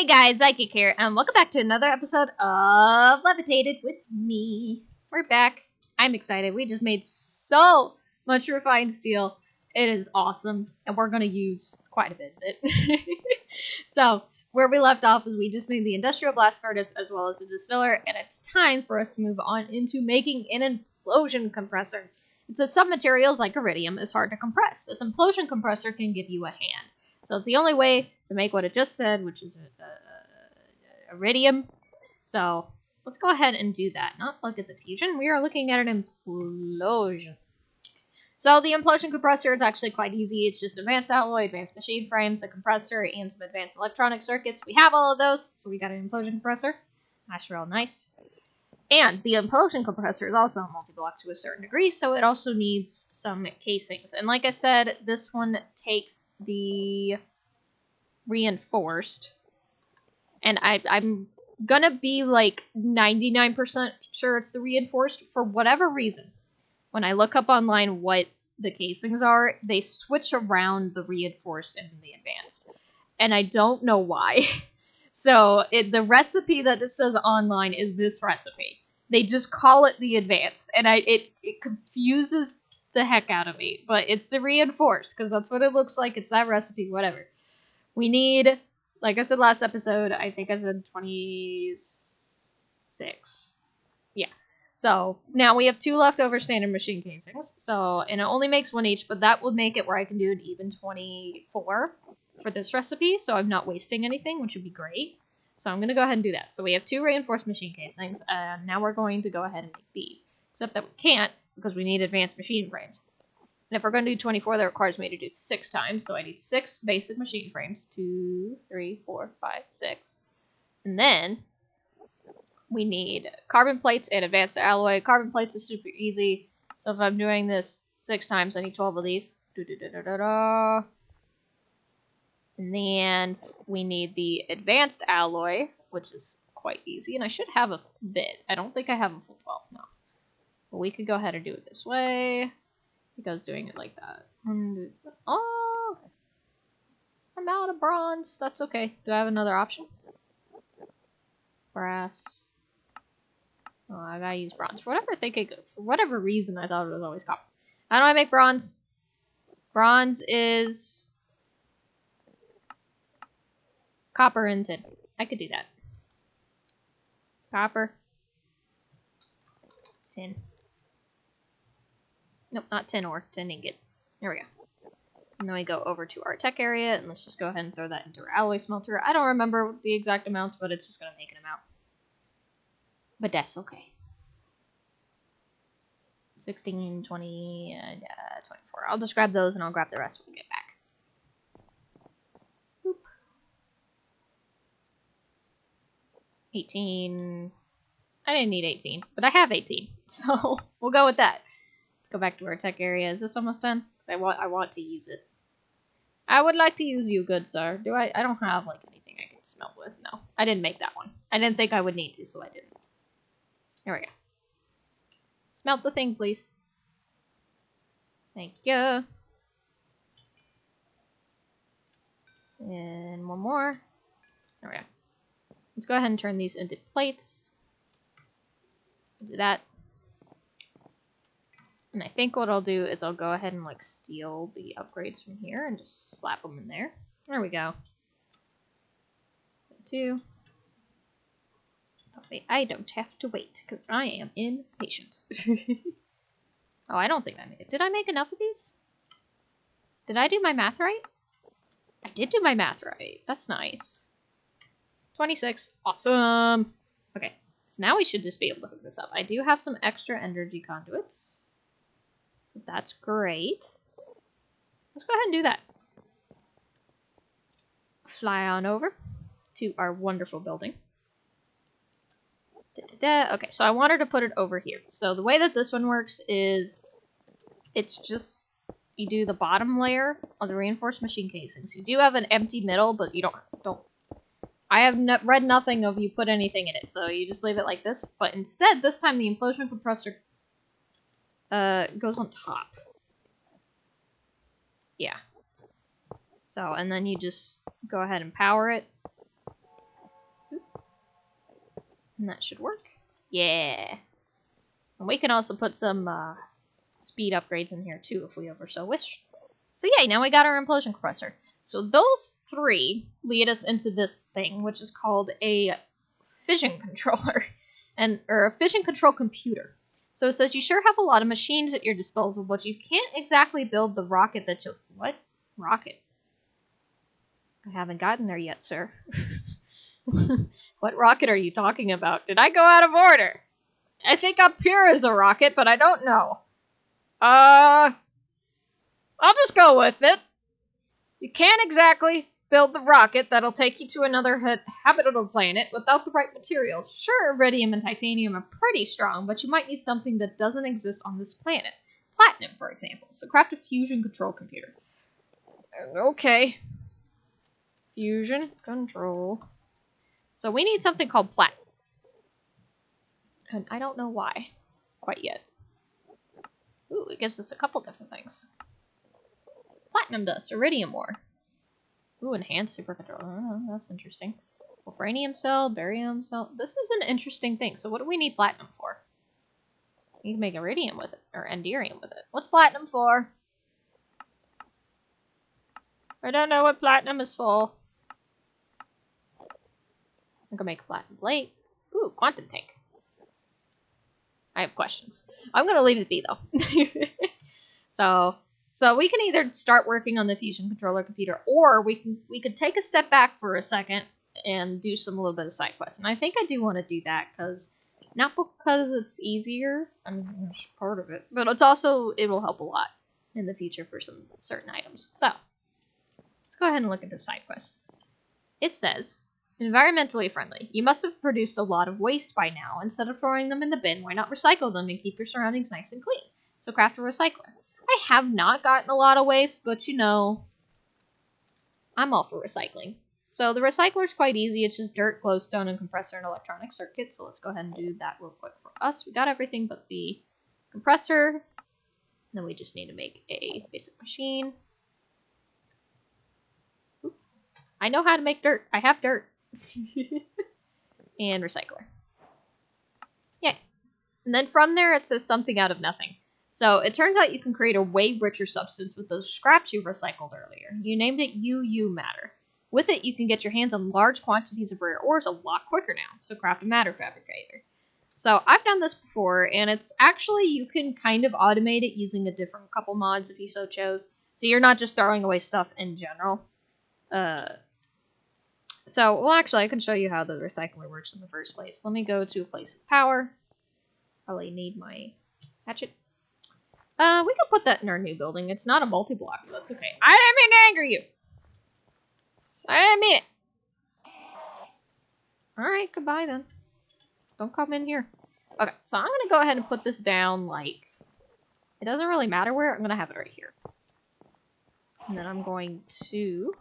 guys, Psychic here, and welcome back to another episode of Levitated with me. We're back. I'm excited. We just made so much refined steel. It is awesome, and we're going to use quite a bit of it. So, where we left off is we just made the industrial blast furnace as well as the distiller, and it's time for us to move on into making an implosion compressor. It says some materials, like iridium, is hard to compress. This implosion compressor can give you a hand. So it's the only way to make what it just said, which is iridium. So let's go ahead and do that. Not look at the fusion. We are looking at an implosion. So the implosion compressor is actually quite easy. It's just advanced alloy, advanced machine frames, a compressor, and some advanced electronic circuits. We have all of those, so we got an implosion compressor. That's real nice. And the implosion compressor is also a multi-block to a certain degree, so it also needs some casings. And like I said, this one takes the reinforced. And I'm gonna be like 99% sure it's the reinforced for whatever reason. When I look up online what the casings are, they switch around the reinforced and the advanced. And I don't know why. So, the recipe that it says online is this recipe. They just call it the advanced, and it confuses the heck out of me. But it's the reinforced, because that's what it looks like. It's that recipe, whatever. We need, like I said last episode, I think I said 26. Yeah. So, now we have 2 leftover standard machine casings. So, and it only makes 1 each, but that will make it where I can do an even 24 for this recipe, so I'm not wasting anything, which would be great. So I'm going to go ahead and do that. So we have 2 reinforced machine casings, and now we're going to go ahead and make these. Except that we can't, because we need advanced machine frames. And if we're going to do 24, that requires me to do 6 times, so I need 6 basic machine frames. 2, 3, 4, 5, 6. And then we need carbon plates and advanced alloy. Carbon plates are super easy, so if I'm doing this 6 times, I need 12 of these. And then we need the advanced alloy, which is quite easy. And I should have a bit. I don't think I have a full 12, no. But we could go ahead and do it this way. I think I was doing it like that. Oh! I'm out of bronze. That's okay. Do I have another option? Brass. Oh, I gotta use bronze. For whatever reason, I thought it was always copper. How do I make bronze? Bronze is copper and tin. I could do that. Copper. Tin. Nope, not tin ore. Tin ingot. There we go. And then we go over to our tech area, and let's just go ahead and throw that into our alloy smelter. I don't remember the exact amounts, but it's just going to make an amount. But that's okay. 16, 20, and 24. I'll just grab those, and I'll grab the rest when we get back. 18. I didn't need 18, but I have 18, so we'll go with that. Let's go back to our tech area. Is this almost done? Because I want to use it. I would like to use you, good sir. I don't have like anything I can smelt with. No, I didn't make that one. I didn't think I would need to, so I didn't. There we go. Smelt the thing, please. Thank you. And one more. There we go. Let's go ahead and turn these into plates. Do that. And I think what I'll do is I'll go ahead and like steal the upgrades from here and just slap them in there. There we go. 2. That way I don't have to wait because I am impatient. Oh, I don't think I made it. Did I make enough of these? Did I do my math right? I did do my math right. That's nice. 26. Awesome. Okay, so now we should just be able to hook this up. I do have some extra energy conduits. So that's great. Let's go ahead and do that. Fly on over to our wonderful building. Okay, so I wanted to put it over here. So the way that this one works is it's just you do the bottom layer of the reinforced machine casings. You do have an empty middle, but you don't I have read nothing of you put anything in it, so you just leave it like this. But instead, this time the implosion compressor goes on top. Yeah. So, and then you just go ahead and power it. And that should work. Yeah. And we can also put some speed upgrades in here too if we ever so wish. So yeah, now we got our implosion compressor. So those three lead us into this thing, which is called a fission controller, or a fission control computer. So it says you sure have a lot of machines at your disposal, but you can't exactly build the rocket that you'll... What? Rocket? I haven't gotten there yet, sir. What rocket are you talking about? Did I go out of order? I think up here is a rocket, but I don't know. I'll just go with it. You can't exactly build the rocket that'll take you to another habitable planet without the right materials. Sure, iridium and titanium are pretty strong, but you might need something that doesn't exist on this planet. Platinum, for example. So craft a fusion control computer. Okay. Fusion control. So we need something called platinum. And I don't know why quite yet. Ooh, it gives us a couple different things. Platinum dust, iridium ore. Ooh, enhanced supercontroller. Oh, that's interesting. Wolfranium cell, barium cell. This is an interesting thing. So what do we need platinum for? You can make iridium with it, or enderium with it. What's platinum for? I don't know what platinum is for. I can make a platinum plate. Ooh, quantum tank. I have questions. I'm gonna leave it be though. So we can either start working on the fusion controller computer, or we could take a step back for a second and do some little bit of side quests. And I think I do want to do that not because it's easier. I mean, that's part of it, but it will help a lot in the future for some certain items. So let's go ahead and look at this side quest. It says, environmentally friendly. You must have produced a lot of waste by now. Instead of throwing them in the bin, why not recycle them and keep your surroundings nice and clean? So craft a recycler. I have not gotten a lot of waste, but you know, I'm all for recycling. So the recycler's quite easy. It's just dirt, glowstone, and compressor and electronic circuit. So let's go ahead and do that real quick for us. We got everything but the compressor. Then we just need to make a basic machine. Oop. I know how to make dirt. I have dirt. And recycler. Yeah. And then from there it says something out of nothing. So it turns out you can create a way richer substance with those scraps you recycled earlier. You named it UU matter. With it, you can get your hands on large quantities of rare ores a lot quicker now. So craft a matter fabricator. So I've done this before, and it's actually, you can kind of automate it using a different couple mods if you so chose. So you're not just throwing away stuff in general. Well, actually, I can show you how the recycler works in the first place. Let me go to a place of power. Probably need my hatchet. We can put that in our new building. It's not a multi-block, but that's okay. I didn't mean to anger you! I didn't mean it! Alright, goodbye then. Don't come in here. Okay, so I'm gonna go ahead and put this down, like... It doesn't really matter where. I'm gonna have it right here. And then I'm going to...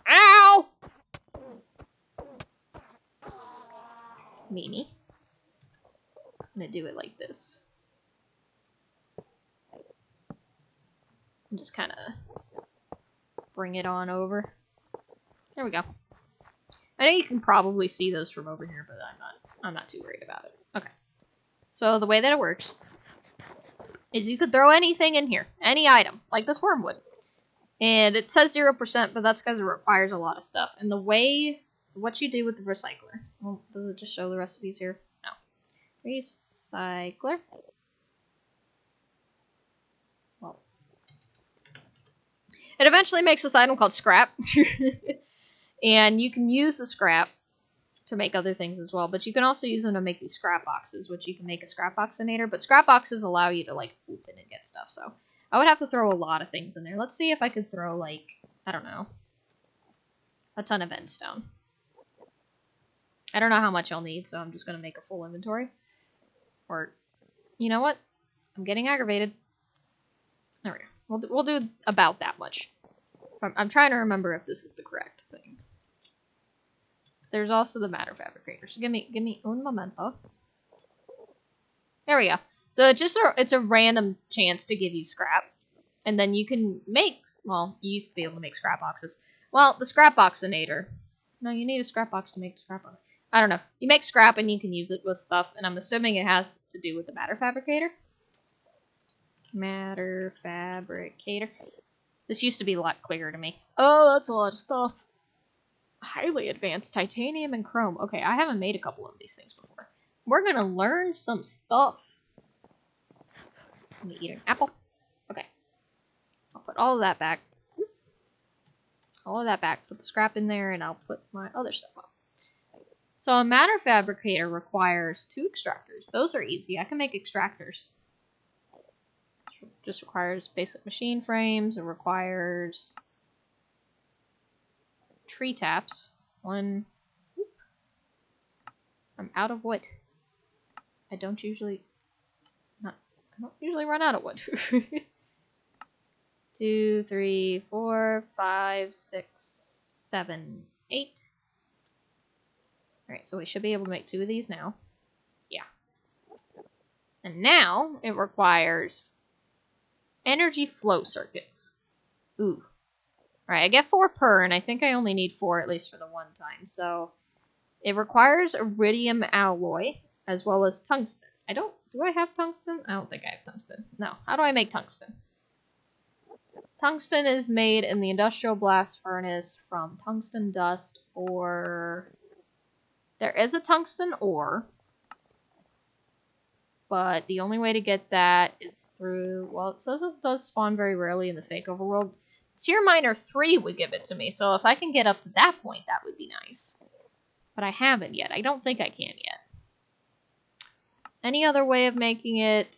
Ow! Meanie. I'm gonna do it like this. And just kind of bring it on over. There we go. I know you can probably see those from over here, but I'm not too worried about it. Okay. So the way that it works is you could throw anything in here, any item, like this wormwood. And it says 0%, but that's because it requires a lot of stuff. And what you do with the recycler. Well, does it just show the recipes here? No. Recycler. Well. It eventually makes this item called scrap. And you can use the scrap to make other things as well. But you can also use them to make these scrap boxes, which you can make a scrap boxinator. But scrap boxes allow you to, like, open and get stuff. So I would have to throw a lot of things in there. Let's see if I could throw, like, I don't know, a ton of endstone. I don't know how much I'll need, so I'm just going to make a full inventory. Or, you know what? I'm getting aggravated. There we go. We'll do about that much. I'm trying to remember if this is the correct thing. There's also the matter fabricator. So give me un momento. There we go. So it's a random chance to give you scrap. And then you can make, well, you used to be able to make scrap boxes. Well, the scrap boxinator. No, you need a scrap box to make the scrap box. I don't know. You make scrap and you can use it with stuff, and I'm assuming it has to do with the matter fabricator. Matter fabricator. This used to be a lot clearer to me. Oh, that's a lot of stuff. Highly advanced titanium and chrome. Okay, I haven't made a couple of these things before. We're gonna learn some stuff. Let me eat an apple. Okay. I'll put all of that back. All of that back. Put the scrap in there, and I'll put my other stuff up. So a matter fabricator requires 2 extractors. Those are easy. I can make extractors. It just requires basic machine frames. It requires tree taps. 1. Whoop. I'm out of wood. I don't usually run out of wood. 2, 3, 4, 5, 6, 7, 8. Alright, so we should be able to make 2 of these now. Yeah. And now it requires energy flow circuits. Ooh. Alright, I get 4 per, and I think I only need 4 at least for the one time. So it requires iridium alloy as well as tungsten. Do I have tungsten? I don't think I have tungsten. No. How do I make tungsten? Tungsten is made in the industrial blast furnace from tungsten dust, or there is a tungsten ore, but the only way to get that is through, well, it says it does spawn very rarely in the fake overworld. Tier Miner 3 would give it to me, so if I can get up to that point, that would be nice. But I haven't yet. I don't think I can yet. Any other way of making it?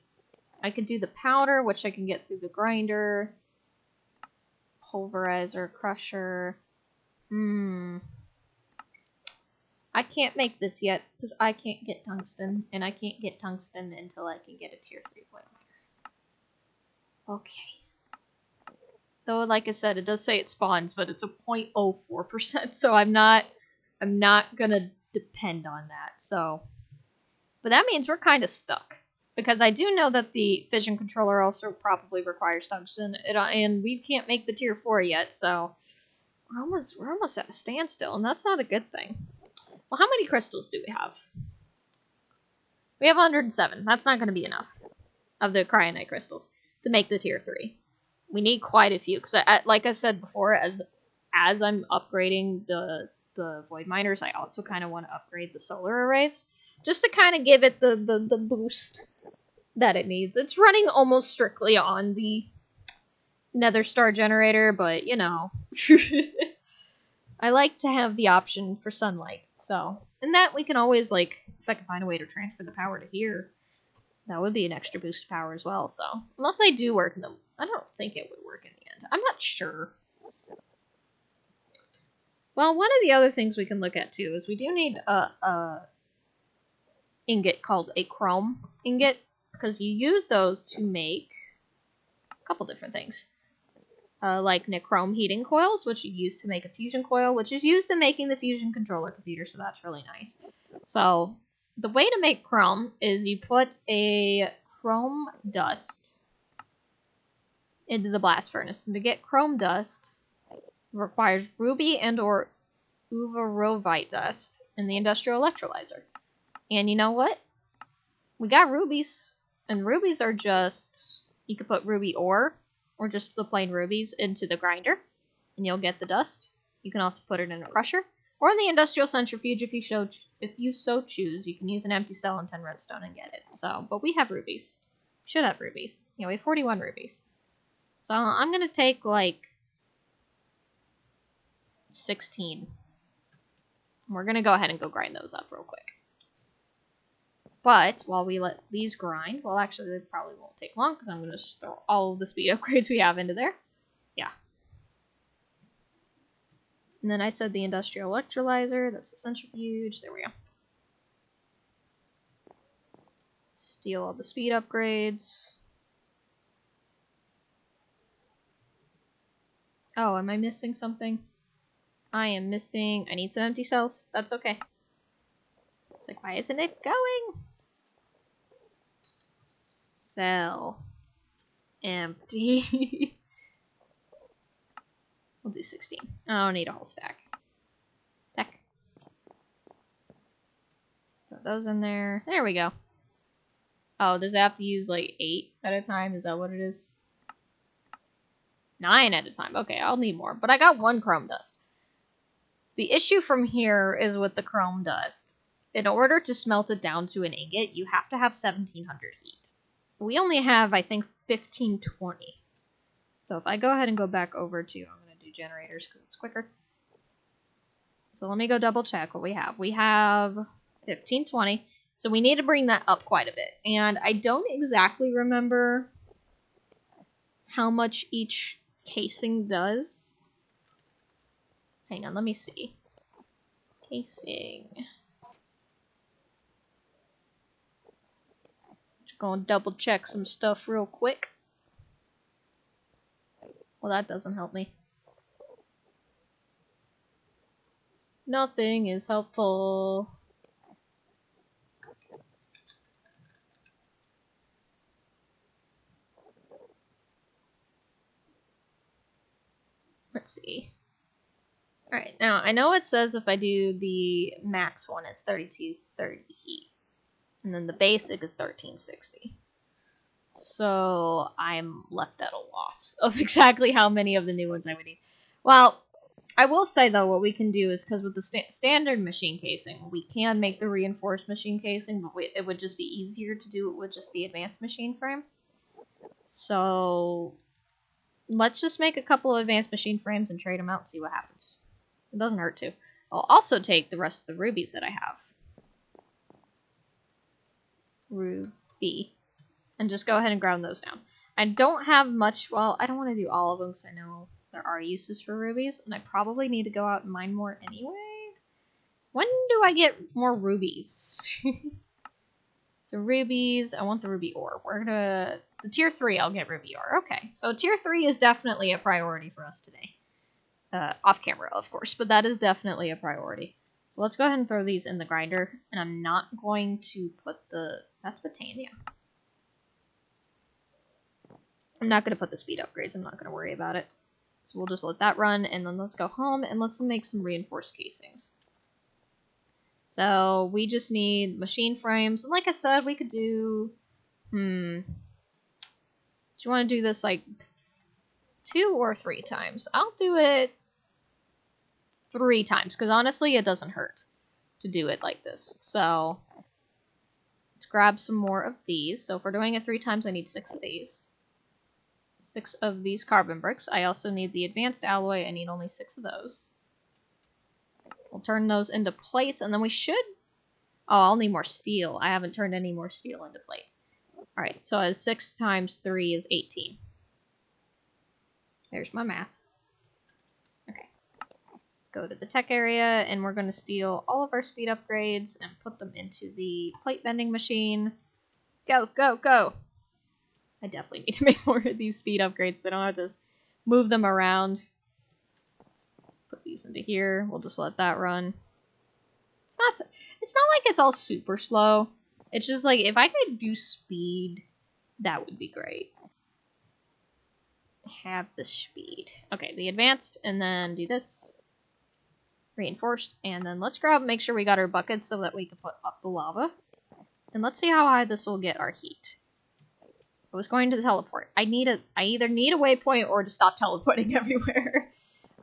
I could do the powder, which I can get through the grinder. Pulverizer, crusher. I can't make this yet, because I can't get tungsten, and I can't get tungsten until I can get a tier 3 miner. Okay. Though, like I said, it does say it spawns, but it's a 0.04%, so I'm not gonna depend on that, so. But that means we're kind of stuck. Because I do know that the fission controller also probably requires tungsten, and we can't make the tier 4 yet, so we're almost at a standstill, and that's not a good thing. Well, how many crystals do we have? We have 107. That's not going to be enough of the cryonite crystals to make the tier 3. We need quite a few, because like I said before, as I'm upgrading the void miners, I also kind of want to upgrade the solar arrays, just to kind of give it the boost that it needs. It's running almost strictly on the nether star generator, but, you know, I like to have the option for sunlight, so. And that we can always, like, if I can find a way to transfer the power to here, that would be an extra boost of power as well, so. Unless they do work in them. I don't think it would work in the end. I'm not sure. Well, one of the other things we can look at, too, is we do need a ingot called a chrome ingot, because you use those to make a couple different things. Like nichrome heating coils, which you use to make a fusion coil, which is used in making the fusion controller computer, so that's really nice. So, the way to make chrome is you put a chrome dust into the blast furnace. And to get chrome dust, it requires ruby and or uvarovite dust in the industrial electrolyzer. And you know what? We got rubies. And rubies are just, you could put ruby ore, or just the plain rubies, into the grinder, and you'll get the dust. You can also put it in a crusher, or in the industrial centrifuge if you so choose. You can use an empty cell and 10 redstone and get it. So, but we have rubies. Should have rubies. Yeah, we have 41 rubies. So I'm gonna take like 16. We're gonna go ahead and go grind those up real quick. But while we let these grind, well, actually, they probably won't take long because I'm going to just throw all of the speed upgrades we have into there. Yeah. And then I said the industrial electrolyzer. That's the centrifuge. There we go. Steal all the speed upgrades. Oh, am I missing something? I am missing... I need some empty cells. That's okay. It's like, why isn't it going? Cell. Empty. We'll do 16. I don't need a whole stack. Tech. those in there. There we go. Oh, does it have to use like 8 at a time? Is that what it is? 9 at a time. Okay, I'll need more. But I got 1 chrome dust. The issue from here is with the chrome dust. In order to smelt it down to an ingot, you have to have 1700 heat. We only have, I think, 1520. So if I go ahead and go back over to, I'm going to do generators because it's quicker. So let me go double check what we have. We have 1520. So we need to bring that up quite a bit. And I don't exactly remember how much each casing does. Hang on, let me see. Casing. Just gonna double check some stuff real quick. Well, that doesn't help me. Nothing is helpful. Let's see. Alright, now I know it says if I do the max one, it's 3230 heat. And then the basic is 1360. So I'm left at a loss of exactly how many of the new ones I would need. Well, I will say though, what we can do is, because with the standard machine casing, we can make the reinforced machine casing, but it would just be easier to do it with just the advanced machine frame. So let's just make a couple of advanced machine frames and trade them out and see what happens. It doesn't hurt to. I'll also take the rest of the rubies that I have. Ruby. And just go ahead and ground those down. I don't have much, well, I don't want to do all of them because I know there are uses for rubies, and I probably need to go out and mine more anyway. When do I get more rubies? So rubies, I want the ruby ore. We're gonna, the tier 3 I'll get ruby ore. Okay, so tier 3 is definitely a priority for us today. Off camera, of course, but that is definitely a priority. So let's go ahead and throw these in the grinder, and I'm not going to put the, that's Botania. I'm not going to put the speed upgrades, I'm not going to worry about it. So we'll just let that run, and then let's go home, and let's make some reinforced casings. So we just need machine frames, and like I said, we could do, do you want to do this like 2 or 3 times? I'll do it 3 times, because honestly, it doesn't hurt to do it like this. So let's grab some more of these. So if we're doing it 3 times, I need 6 of these. 6 of these carbon bricks. I also need the advanced alloy. I need only 6 of those. We'll turn those into plates, and then we should... Oh, I'll need more steel. I haven't turned any more steel into plates. Alright, so as 6 times 3 is 18. There's my math. Okay. Go to the tech area, and we're going to steal all of our speed upgrades and put them into the plate bending machine. Go, go, go! I definitely need to make more of these speed upgrades so I don't have to move them around. Let's put these into here. We'll just let that run. It's not like it's all super slow. It's just like, if I could do speed, that would be great. Have the speed. Okay, the advanced, and then do this. Reinforced, and then let's make sure we got our buckets so that we can put up the lava. And let's see how high this will get our heat. I was going to teleport. I either need a waypoint or to stop teleporting everywhere.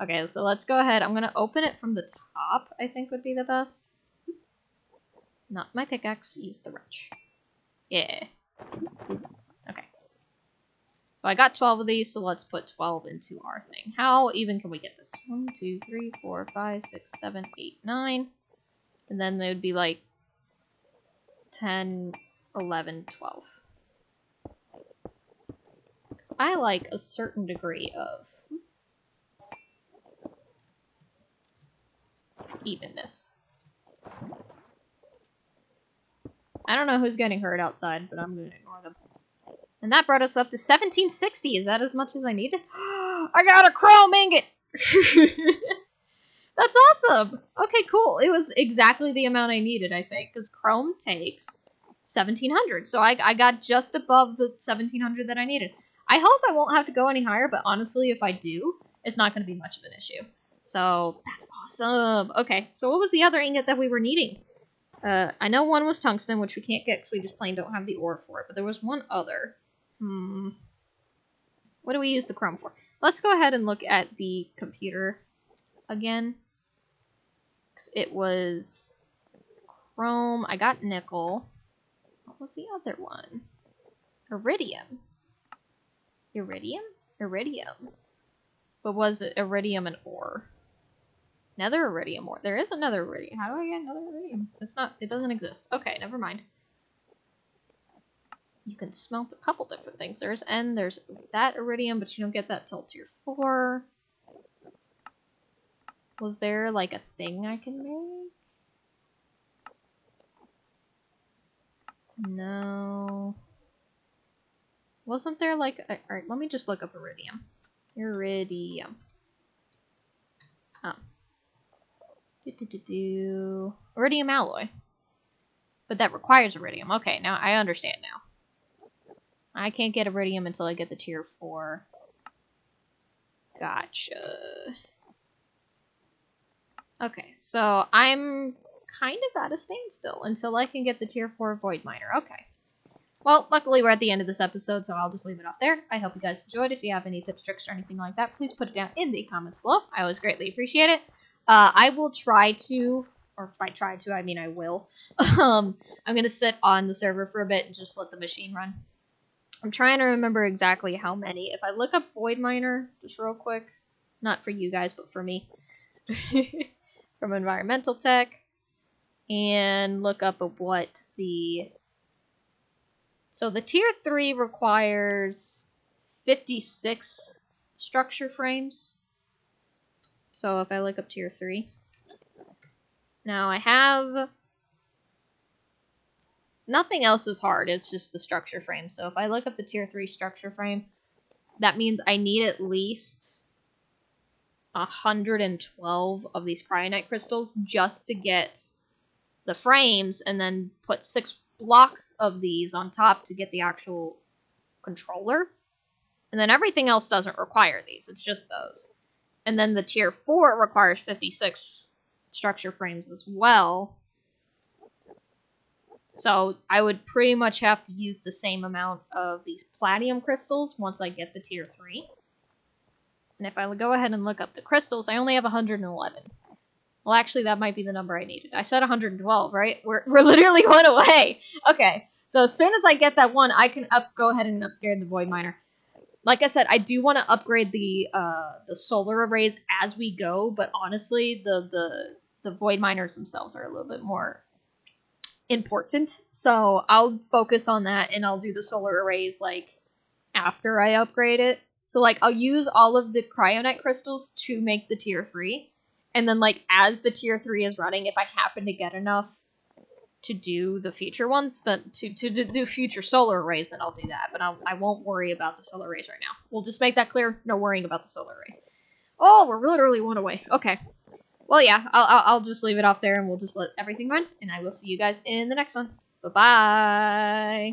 Okay, so let's go ahead. I'm gonna open it from the top, I think would be the best. Not my pickaxe, use the wrench. Yeah. Okay. So I got 12 of these, so let's put 12 into our thing. How even can we get this? 1, 2, 3, 4, 5, 6, 7, 8, 9. And then they would be like 10, 11, 12. Because I like a certain degree of evenness. I don't know who's getting hurt outside, but I'm going to ignore them. And that brought us up to 1760. Is that as much as I needed? I got a chrome ingot! That's awesome! Okay, cool. It was exactly the amount I needed, I think, because chrome takes 1700. So I got just above the 1700 that I needed. I hope I won't have to go any higher, but honestly, if I do, it's not going to be much of an issue. So, that's awesome. Okay, so what was the other ingot that we were needing? I know one was tungsten, which we can't get because we just plain don't have the ore for it, but there was one other. What do we use the chrome for? Let's go ahead and look at the computer again. It was chrome. I got nickel. What was the other one? Iridium. Iridium. But was it iridium and ore? Another iridium ore. There is another iridium. How do I get another iridium? It doesn't exist. Okay, never mind. You can smelt a couple different things. There's that iridium, but you don't get that till tier 4. Was there like a thing I can make? No. Wasn't there like alright, let me just look up iridium. Iridium. Oh. Iridium alloy. But that requires iridium. Okay, now I understand now. I can't get iridium until I get the tier 4. Gotcha. Okay, so I'm kind of at a standstill until I can get the tier 4 void miner. Okay. Well, luckily we're at the end of this episode, so I'll just leave it off there. I hope you guys enjoyed. If you have any tips, tricks, or anything like that, please put it down in the comments below. I always greatly appreciate it. I will try to, or by try to, I mean I will. I'm going to sit on the server for a bit and just let the machine run. I'm trying to remember exactly how many. If I look up void miner, just real quick, not for you guys, but for me, from environmental tech, and look up of what the... So the tier 3 requires 56 structure frames. So if I look up tier 3. Now I have... Nothing else is hard, it's just the structure frame. So if I look up the tier 3 structure frame, that means I need at least 112 of these cryonite crystals just to get the frames, and then put 6 blocks of these on top to get the actual controller. And then everything else doesn't require these, it's just those. And then the tier 4 requires 56 structure frames as well. So I would pretty much have to use the same amount of these platinum crystals once I get the tier 3. And if I go ahead and look up the crystals, I only have 111. Well, actually, that might be the number I needed. I said 112, right? We're literally one away. Okay, so as soon as I get that one, I can go ahead and upgrade the void miner. Like I said, I do want to upgrade the solar arrays as we go, but honestly, the void miners themselves are a little bit more important. So I'll focus on that, and I'll do the solar arrays like after I upgrade it. So like I'll use all of the cryonite crystals to make the tier 3. And then, like, as the tier 3 is running, if I happen to get enough to do the future ones, then to do future solar arrays, then I'll do that. But I won't worry about the solar arrays right now. We'll just make that clear. No worrying about the solar arrays. Oh, we're literally one away. Okay. Well, yeah, I'll just leave it off there, and we'll just let everything run. And I will see you guys in the next one. Bye-bye.